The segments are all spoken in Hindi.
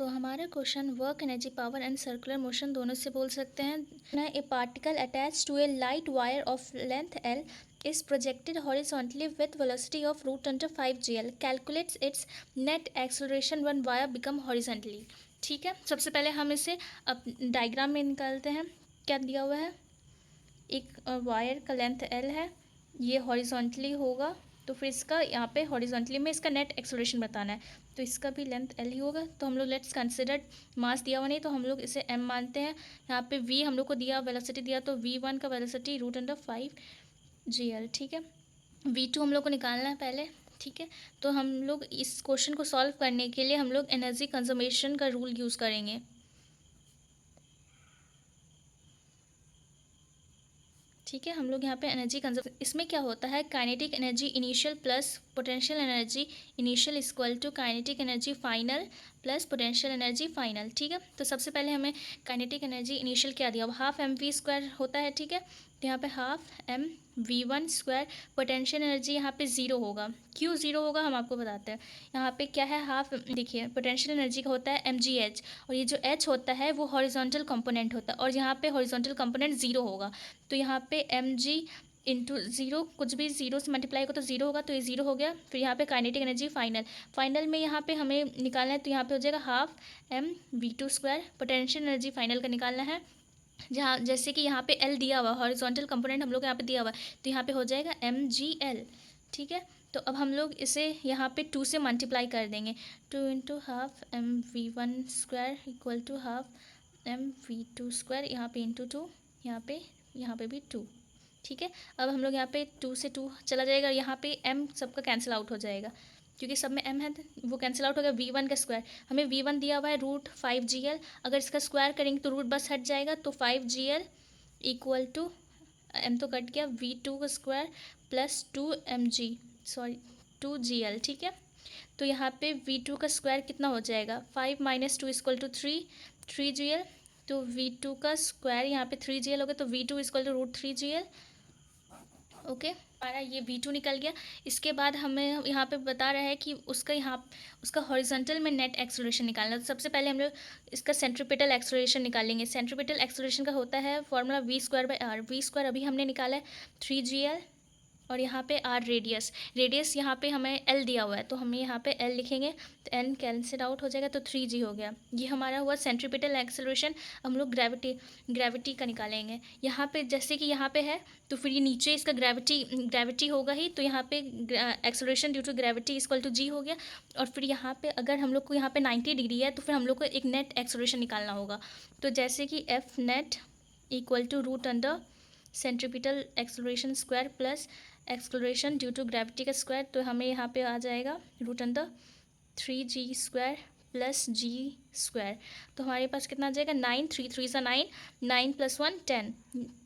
हमारा question work energy power and circular motion दोनों से बोल सकते हैं। A particle attach to a light wire of length L is projected horizontally with velocity of root under 5 gl. Calculates its net acceleration when wire become horizontally. ठीक है, सबसे पहले हम इसे अब डायग्राम में निकालते हैं। क्या दिया हुआ है, एक वायर का लेंथ एल है, ये हॉरिजॉन्टली होगा, तो फिर इसका यहाँ पे हॉरिजॉन्टली में इसका नेट एक्सेलरेशन बताना है, तो इसका भी लेंथ एल ही होगा। तो हम लोग लेट्स कंसिडर मास दिया हुआ नहीं, तो हम लोग इसे एम मानते हैं। यहाँ पे वी हम लोग को दिया, वेलोसिटी दिया, तो v1 का वेलोसिटी रूट अंडर 5 gl। ठीक है, v2 हम लोग को निकालना है पहले। ठीक है, तो हम लोग इस क्वेश्चन को सॉल्व करने के लिए हम लोग एनर्जी कंजर्वेशन का रूल यूज़ करेंगे। ठीक है, हम लोग यहाँ पे एनर्जी कंजर्व, इसमें क्या होता है, kinetic energy initial plus potential energy initial equal to kinetic energy final plus potential energy final. ठीक है, तो सबसे पहले हमें काइनेटिक एनर्जी इनिशियल क्या दिया, हाफ एम वी स्क्वायर होता है। ठीक है, तो यहाँ पे half M V one square, potential energy यहाँ पे ज़ीरो होगा। क्यों ज़ीरो होगा हम आपको बताते हैं। यहाँ पे क्या है, हाफ, देखिए पोटेंशियल एनर्जी का होता है एम जी एच, और ये जो एच होता है वो हॉरिजॉन्टल कंपोनेंट होता है, और यहाँ पे हॉरिजॉन्टल कंपोनेंट ज़ीरो होगा, तो यहाँ पे एम जी इंटू ज़ीरो, कुछ भी ज़ीरो से मल्टीप्लाई होगा तो ज़ीरो होगा, तो ये ज़ीरो हो गया। फिर यहाँ पे काइनेटिक एनर्जी फाइनल, फाइनल में यहाँ पे हमें निकालना है, तो यहाँ पे हो जाएगा half M V two square. Potential energy final का निकालना है, जहाँ जैसे कि यहाँ पे एल दिया हुआ, हॉरिजॉन्टल कंपोनेंट हम लोग यहाँ पे दिया हुआ है, तो यहाँ पे हो जाएगा एम जी एल। ठीक है, तो अब हम लोग इसे यहाँ पे 2 से मल्टीप्लाई कर देंगे, 2 into half M V one square equal to half M V two square, यहाँ पे इंटू 2, यहाँ पे भी 2। ठीक है, अब हम लोग यहाँ पे 2 से 2 चला जाएगा, यहाँ पे m सबका कैंसिल आउट हो जाएगा, क्योंकि सब में m है, तो वो कैंसिल आउट हो गया। v1 का स्क्वायर, हमें v1 दिया हुआ है रूट 5 gl, अगर इसका स्क्वायर करेंगे तो रूट बस हट जाएगा, तो 5 gl इक्वल टू m तो कट गया, v2 का square plus 2 mg, sorry 2 gl। ठीक है, तो यहाँ पे v2 का स्क्वायर कितना हो जाएगा, 5 माइनस 2 इक्वल टू 3 gl, तो v2 का स्क्वायर यहाँ पे 3 gl हो गया, तो v2 equal to root 3 gl। Okay, हमारा ये v2 निकल गया। इसके बाद हमें यहाँ पे बता रहा है कि उसका हॉरिजॉन्टल में नेट एक्सेलरेशन निकालना है। तो सबसे पहले हम लोग इसका सेंट्रीपिटल एक्सेलरेशन निकालेंगे। सेंट्रीपिटल एक्सेलरेशन का होता है formula v square by r. V square अभी हमने निकाला है 3gl, और यहाँ पे आर रेडियस यहाँ पे हमें एल दिया हुआ है, तो हमें यहाँ पे एल लिखेंगे, तो एन कैंसिल आउट हो जाएगा, तो 3g हो गया। ये हमारा हुआ सेंट्रीपिटल एक्सेलरेशन। हम लोग ग्रेविटी का निकालेंगे। यहाँ पे जैसे कि यहाँ पे है, तो फिर ये नीचे इसका ग्रेविटी होगा ही, तो यहाँ पे acceleration due to gravity equal to G हो गया। और फिर यहाँ पे अगर हम लोग को यहाँ पे 90 डिग्री है, तो फिर हम लोग को एक नेट एक्सेलरेशन निकालना होगा। तो जैसे कि F net equal to root under centripetal acceleration square plus acceleration due to gravity का स्क्वायर, तो हमें यहाँ पे आ जाएगा root under 3g square plus G square. तो हमारे पास कितना आ जाएगा, 9, 3 3 सा 9, 9 प्लस 1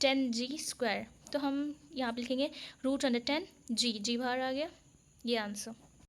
10g स्क्वायर। तो हम यहाँ पे लिखेंगे रूट अंडर 10 जी बाहर आ गया, ये आंसर।